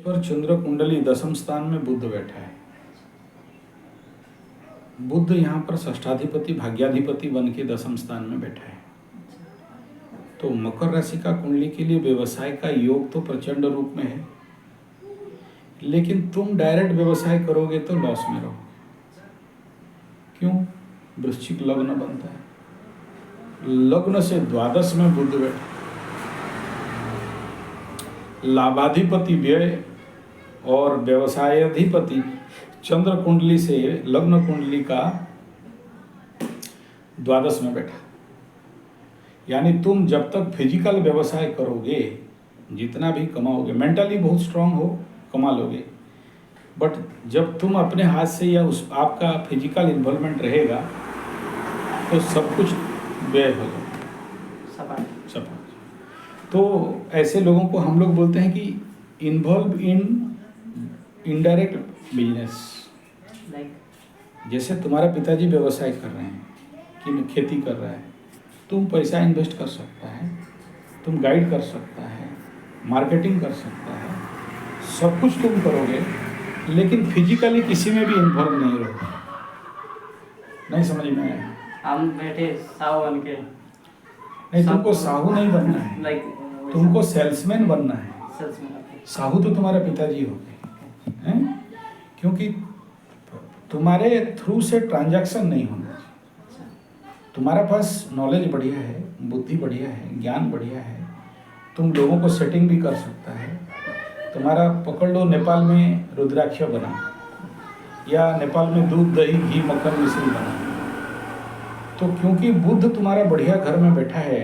पर चंद्र कुंडली दशम स्थान में बुध बैठा है। बुध यहाँ पर षष्ठाधिपति भाग्याधिपति बन के दशम स्थान में बैठा है। तो मकर राशि का कुंडली के लिए व्यवसाय का योग तो प्रचंड रूप में है, लेकिन तुम डायरेक्ट व्यवसाय करोगे तो लॉस में रहोगे। क्यों? वृश्चिक लग्न बनता है, लग्न से द्वादश में बुध बैठा, लाभाधिपति व्यय और व्यवसायाधिपति चंद्र कुंडली से लग्न कुंडली का द्वादश में बैठा। यानी तुम जब तक फिजिकल व्यवसाय करोगे, जितना भी कमाओगे, मेंटली बहुत स्ट्रांग हो, कमा लोगे, बट जब तुम अपने हाथ से या उस आपका फिजिकल इन्वॉल्वमेंट रहेगा तो सब कुछ व्यय हो जाएगा, सफल। तो ऐसे लोगों को हम लोग बोलते हैं कि इन्वॉल्व इन इनडायरेक्ट बिजनेस। जैसे तुम्हारा पिताजी व्यवसाय कर रहे हैं कि खेती कर रहा है, तुम पैसा इन्वेस्ट कर सकता है, तुम गाइड कर सकता है, मार्केटिंग कर सकता है, सब कुछ तुम करोगे, लेकिन फिजिकली किसी में भी इन्वॉल्व नहीं रहोगे। नहीं समझ में आया? हम बैठे साहू बन के नहीं, तुमको साहू नहीं बनना है, तुमको सेल्समैन बनना है। साहू तो तुम्हारे पिताजी हो गए हैं, क्योंकि तुम्हारे थ्रू से ट्रांजैक्शन नहीं होना। तुम्हारे पास नॉलेज बढ़िया है, बुद्धि बढ़िया है, ज्ञान बढ़िया है, तुम लोगों को सेटिंग भी कर सकता है। तुम्हारा पकड़ लो नेपाल में रुद्राक्ष बना, या नेपाल में दूध दही घी मक्खन मिश्री बना, तो क्योंकि बुध तुम्हारा बढ़िया घर में बैठा है,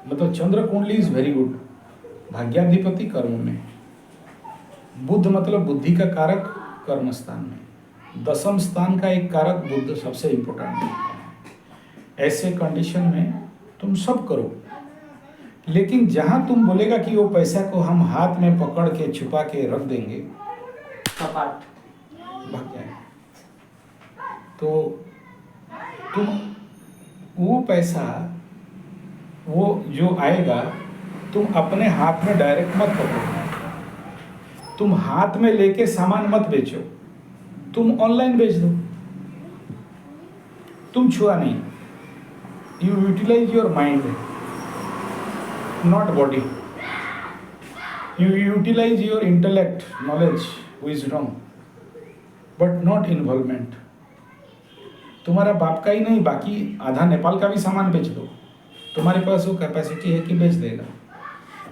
मतलब चंद्र कुंडली इज वेरी गुड, भाग्याधिपति कर्म में, बुध मतलब बुद्धि का कारक कर्म स्थान में, दशम स्थान का एक कारक बुध सबसे इम्पोर्टेंट है। ऐसे कंडीशन में तुम सब करो, लेकिन जहां तुम बोलेगा कि वो पैसा को हम हाथ में पकड़ के छुपा के रख देंगे, भाग जाएगा। तो तुम वो पैसा, वो जो आएगा, तुम अपने हाथ में डायरेक्ट मत पकड़ो, तुम हाथ में लेके सामान मत बेचो, तुम ऑनलाइन बेच दो, तुम छुआ नहीं। You utilize your mind, not body, you utilize your intellect, knowledge, wisdom, but not involvement. तुम्हारा बाप का ही नहीं, बाकी आधा नेपाल का भी सामान बेच दो, तुम्हारे पास वो कैपेसिटी है कि बेच देगा।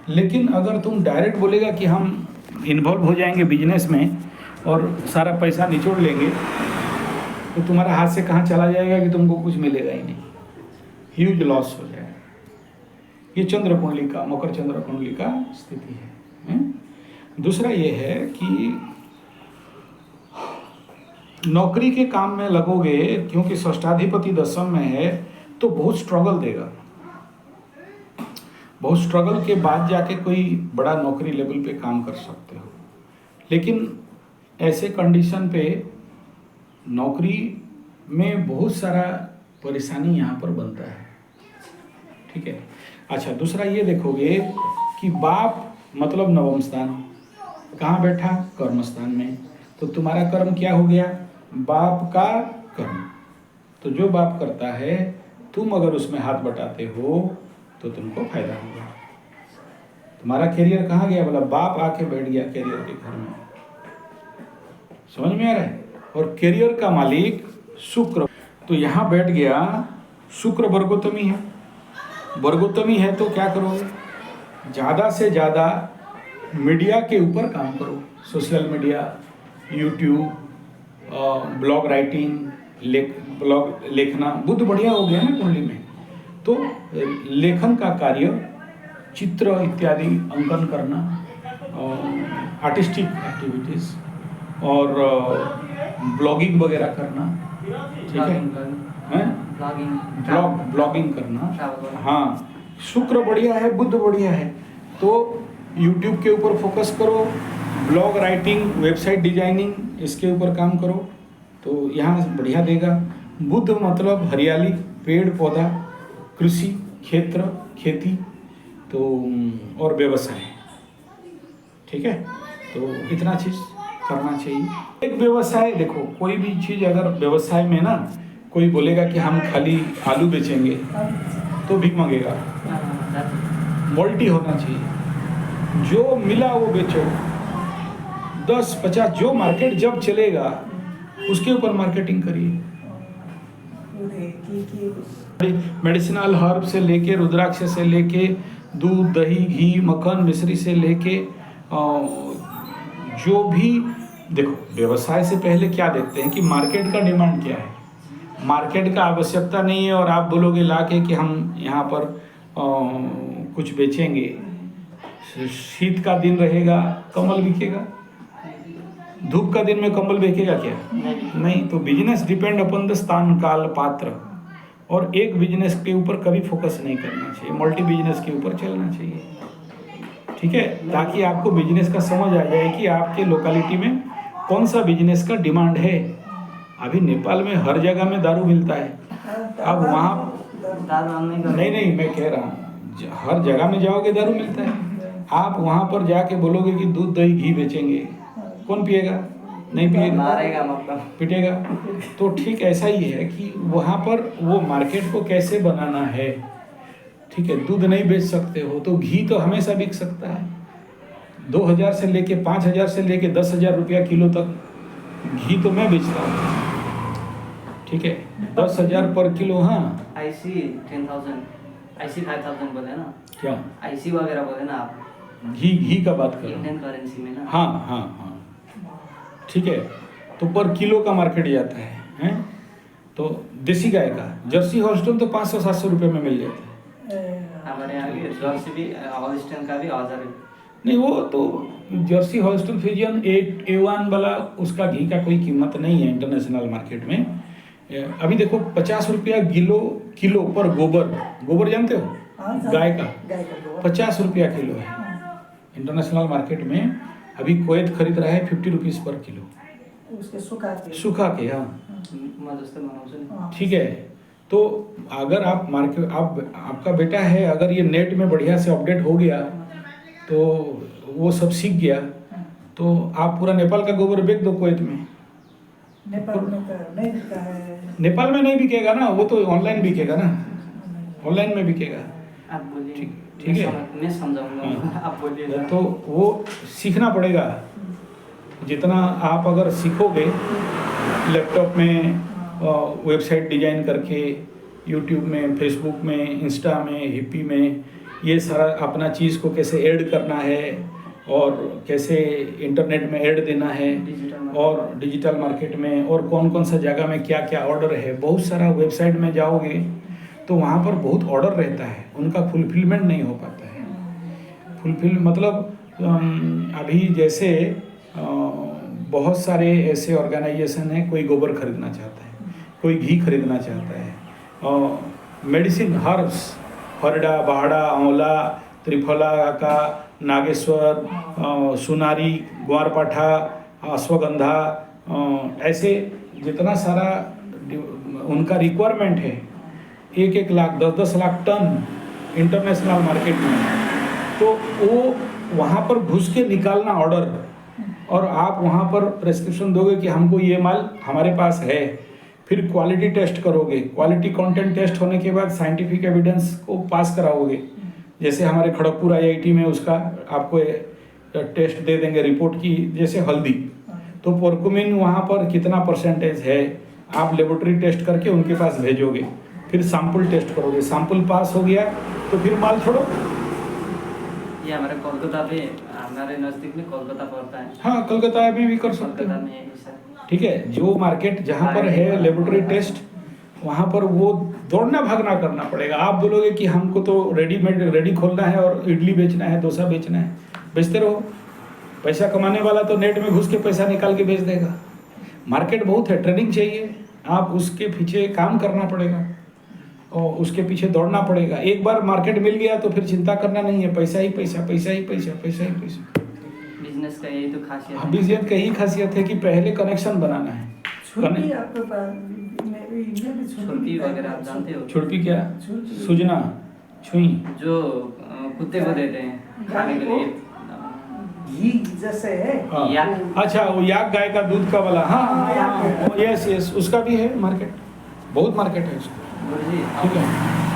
लेकिन अगर तुम डायरेक्ट बोलेगा कि हम इन्वॉल्व हो जाएंगे बिजनेस में और सारा पैसा निचोड़ लेंगे, तो तुम्हारा हाथ से कहाँ चला जाएगा कि तुमको कुछ मिलेगा ही नहीं, ह्यूज लॉस हो जाएगा। ये चंद्र कुंडली का, मकर चंद्र कुंडली का स्थिति है। दूसरा ये है कि नौकरी के काम में लगोगे, क्योंकि षष्ठाधिपति दशम में है, तो बहुत स्ट्रगल देगा। बहुत स्ट्रगल के बाद जाके कोई बड़ा नौकरी लेवल पे काम कर सकते हो, लेकिन ऐसे कंडीशन पे नौकरी में बहुत सारा परेशानी यहाँ पर बनता है। ठीक है। अच्छा, दूसरा ये देखोगे कि बाप मतलब नवम स्थान कहाँ बैठा? कर्म स्थान में। तो तुम्हारा कर्म क्या हो गया? बाप का कर्म। तो जो बाप करता है, तुम अगर उसमें हाथ बटाते हो तो तुमको फायदा होगा। तुम्हारा करियर कहाँ गया? बोला बाप आके बैठ गया करियर के घर में। समझ में आ रहा है? और करियर का मालिक शुक्र, तो यहाँ बैठ गया। शुक्र वर्गोत्तमी है, वर्गोत्तमी है तो क्या करोगे? ज़्यादा से ज़्यादा मीडिया के ऊपर काम करो, social media, YouTube, blog writing, blog लिखना। बुध बढ़िया हो गया ना कुंडली में, तो लेखन का कार्य, चित्र इत्यादि अंकन करना, आर्टिस्टिक एक्टिविटीज़ और ब्लॉगिंग वगैरह करना। ठीक है, ब्लॉगिंग करना। हाँ, शुक्र बढ़िया है, बुध बढ़िया है, तो यूट्यूब के ऊपर फोकस करो, ब्लॉग राइटिंग, वेबसाइट डिजाइनिंग, इसके ऊपर काम करो, तो यहाँ बढ़िया देगा। बुध मतलब हरियाली, पेड़ पौधा, कृषि क्षेत्र, खेती, तो और व्यवसाय। ठीक है। तो इतना चीज़ करना चाहिए। एक व्यवसाय देखो, कोई भी चीज़ अगर व्यवसाय में ना कोई बोलेगा कि हम खाली आलू बेचेंगे तो भीख मांगेगा। मल्टी होना चाहिए, जो मिला वो बेचो, 10-50 जो मार्केट जब चलेगा उसके ऊपर मार्केटिंग करिए। मेडिसिनल हर्ब से लेके रुद्राक्ष से लेके दूध दही घी मक्खन मिश्री से लेके जो भी देखो, व्यवसाय से पहले क्या देखते हैं कि मार्केट का डिमांड क्या है। मार्केट का आवश्यकता नहीं है और आप बोलोगे लाके कि हम यहाँ पर कुछ बेचेंगे, शीत का दिन रहेगा कमल बिकेगा, धूप का दिन में कमल बिकेगा क्या? नहीं। तो बिजनेस डिपेंड अपन द स्थान काल पात्र, और एक बिजनेस के ऊपर कभी फोकस नहीं करना चाहिए, मल्टी बिजनेस के ऊपर चलना चाहिए। ठीक है, ताकि आपको बिजनेस का समझ आ जाए कि आपके लोकेलिटी में कौन सा बिजनेस का डिमांड है। अभी नेपाल में हर जगह में दारू मिलता है, अब वहाँ नहीं मैं कह रहा हूँ हर जगह में जाओगे दारू मिलता है, आप वहाँ पर जाके बोलोगे कि दूध दही घी बेचेंगे, कौन पिएगा? नहीं पिएगा, मारेगा, मतलब पिटेगा। तो ठीक ऐसा ही है कि वहाँ पर वो मार्केट को कैसे बनाना है। ठीक है, दूध नहीं बेच सकते हो तो घी तो हमेशा बिक सकता है। 2000 से लेके 5000 से लेके 10,000 रुपया किलो तक घी तो मैं बेचता हूँ। ठीक है, 10,000 पर किलो। हाँ, IC 10,000, IC 5,000 बोले ना, क्या IC वगैरह बोले ना आप, घी का बात कर रहा हूँ। इंडियन करेंसी में ना। हाँ। ठीक है, तो पर किलो का मार्केट जाता है, हैं? तो देसी गाय का जर्सी हॉल्स्टाइन तो 500-700 रुपये में मिल जाता है। हमारे यहाँ भी जर्सी भी हॉल्स्टाइन का भी 1000 है। नहीं, वो तो जर्सी हॉल्स्टाइन फ्रीजियन A1 वाला उसका घी का कोई कीमत नहीं है इंटरनेशनल मार्केट में। अभी देखो 50 रुपया किलो पर गोबर जानते हो? गाय का 50 रुपया किलो है इंटरनेशनल मार्केट में। अभी कुवैत खरीद रहा है 50 रुपीज़ पर किलो, उसके सूखा के। हाँ, ठीक है। तो अगर आप मार्केट आपका बेटा है, अगर ये नेट में बढ़िया से अपडेट हो गया तो वो सब सीख गया, तो आप पूरा नेपाल का गोबर बेच दो कुवैत में। नेपाल में नहीं बिकता है। नेपाल में नहीं बिकेगा ना, वो तो ऑनलाइन बिकेगा ना, ऑनलाइन में बिकेगा। आप बोलिए, ठीक है, मैं समझाऊंगा, आप बोलिए। तो वो सीखना पड़ेगा। जितना आप अगर सीखोगे लैपटॉप में, वेबसाइट डिजाइन करके, यूट्यूब में, फेसबुक में, इंस्टा में, हिप्पी में, ये सारा अपना चीज़ को कैसे ऐड करना है और कैसे इंटरनेट में ऐड देना है, और डिजिटल मार्केट में, और कौन कौन सा जगह में क्या क्या ऑर्डर है। बहुत सारा वेबसाइट में जाओगे तो वहाँ पर बहुत ऑर्डर रहता है, उनका फुलफिलमेंट नहीं हो पाता है। मतलब अभी जैसे बहुत सारे ऐसे ऑर्गेनाइजेशन हैं, कोई गोबर खरीदना चाहता है, कोई घी खरीदना चाहता है, मेडिसिन हर्ब्स, हरड़ा, बाहड़ा, आंवला, त्रिफला का, नागेश्वर, सुनारी, ग्वारपाठा, अश्वगंधा, ऐसे जितना सारा उनका रिक्वायरमेंट है, 1-1 lakh 10-10 lakh ton international market में। तो वो वहाँ पर घुस के निकालना ऑर्डर, और आप वहाँ पर प्रेस्क्रिप्शन दोगे कि हमको ये माल हमारे पास है, फिर क्वालिटी टेस्ट करोगे, क्वालिटी कंटेंट टेस्ट होने के बाद साइंटिफिक एविडेंस को पास कराओगे। जैसे हमारे खड़गपुर IIT में उसका आपको टेस्ट दे देंगे रिपोर्ट की, जैसे हल्दी, तो पोर्कुमिन वहाँ पर कितना परसेंटेज है, आप लेबोरेटरी टेस्ट करके उनके पास भेजोगे, फिर सैंपल टेस्ट करोगे, सैंपल पास हो गया तो फिर माल छोड़ो। ये हमारे कोलकाता पे, हमारे नज़दीक में कोलकाता पड़ता है। हाँ, कोलकाता में भी कर सकते कोलकाता हो। में यही सर। ठीक है, जो मार्केट जहाँ पर है लेबोरेटरी टेस्ट, वहाँ पर वो दौड़ना भागना करना पड़ेगा। आप बोलोगे कि हमको तो रेडी खोलना है और इडली बेचना है, डोसा बेचना है, बेचते रहो। पैसा कमाने वाला तो नेट में घुस के पैसा निकाल के बेच देगा। मार्केट बहुत है, ट्रेनिंग चाहिए, आप उसके पीछे काम करना पड़ेगा और उसके पीछे दौड़ना पड़ेगा। एक बार मार्केट मिल गया तो फिर चिंता करना नहीं है, पैसा ही पैसा, पैसा ही पैसा, पैसा ही पैसा। बिजनेस का यही तो खासियत है। बिजनेस का यही खासियत है कि पहले कनेक्शन बनाना है। छुर्पी आपके पास छुर्पी वगैरह आप जानते हो? छुर्पी क्या? सुजना, छुई, जो कुत्ते को देते हैं खाने के लिए। घी जैसे है हाँ या- अच्छा वो याक गाय का दूध का वाला हाँ हाँ, याक। यस यस उसका भी है मार्केट बहुत मार्केट है उसका गुरुजी ठीक है